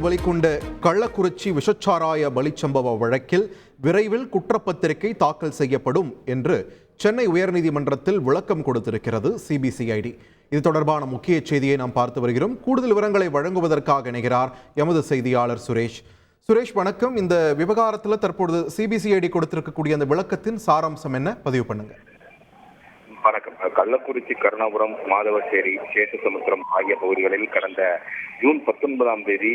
வெளிக்கொண்ட கள்ளக்குறிச்சி விஷச்சாராய பலிச்சம்பவ வழக்கில் விரைவில் குற்றப்பத்திரிகை தாக்கல் செய்யப்படும் என்று சென்னை உயர்நீதிமன்றத்தில் விளக்கம் கொடுத்திருக்கிறது சிபிசிஐடி. இது தொடர்பான முக்கிய செய்தியை நாம் பார்த்து வருகிறோம். கூடுதல் விவரங்களை வழங்குவதற்காக இணைகிறார் எமது செய்தியாளர் சுரேஷ். சுரேஷ் வணக்கம். இந்த விவகாரத்தில் தற்பொழுது சிபிசிஐடி கொடுத்திருக்கக்கூடிய அந்த விளக்கத்தின் சாராம்சம் என்ன? பதிவு பண்ணுங்க. வணக்கம். கள்ளக்குறிச்சி, கருணாபுரம், மாதவச்சேரி, சேஷசமுத்திரம் ஆகிய பகுதிகளில் கடந்த ஜூன் 19ஆம் தேதி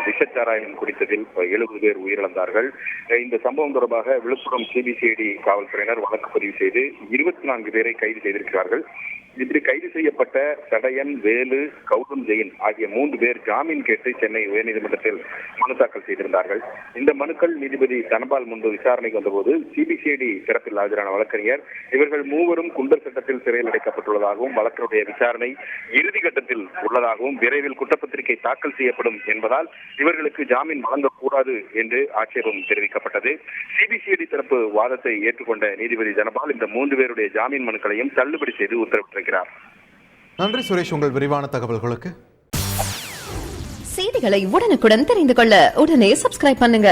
விஷச்சாராயம் குடித்ததில் 70 பேர் உயிரிழந்தார்கள். இந்த சம்பவம் தொடர்பாக விழுப்புரம் சிபிசிஐடி காவல்துறையினர் வழக்கு பதிவு செய்து 24 பேரை கைது செய்திருக்கிறார்கள். இப்படி கைது செய்யப்பட்ட சடையன், வேலு, கௌதம் ஜெயின் ஆகிய 3 பேர் ஜாமீன் கேட்டு சென்னை உயர்நீதிமன்றத்தில் மனு தாக்கல் செய்திருந்தார்கள். இந்த மனுக்கள் நீதிபதி தனபால் முன்பு விசாரணைக்கு வந்தபோது சிபிசிஐடி சிறப்பில் ஆஜரான வழக்கறிஞர் இவர்கள் மூவரும் குண்டர் சட்டத்தில் சிறையில் அடைக்கப்பட்டுள்ளதாகவும் வழக்கினுடைய விசாரணை இறுதிக்கட்டத்தில் உள்ளதாகவும் விரைவில் குற்றப்பத்திரிகை தாக்கல் செய்யப்படும் என்பதால் இவர்களுக்கு ஜாமீன் வழங்கக்கூடாது என்று ஆட்சேபம் தெரிவிக்கப்பட்டது. சிபிசிஐடி தரப்பு வாதத்தை ஏற்றுக்கொண்ட நீதிபதி தனபால் இந்த 3 பேருடைய ஜாமீன் மனுக்களையும் தள்ளுபடி செய்து உத்தரவிட்டிருக்கிறார். நன்றி சுரேஷ், உங்கள் விரிவான தகவல்களுக்கு. செய்திகளை உடனுக்குடன் தெரிந்து கொள்ள உடனே சப்ஸ்கிரைப் பண்ணுங்க.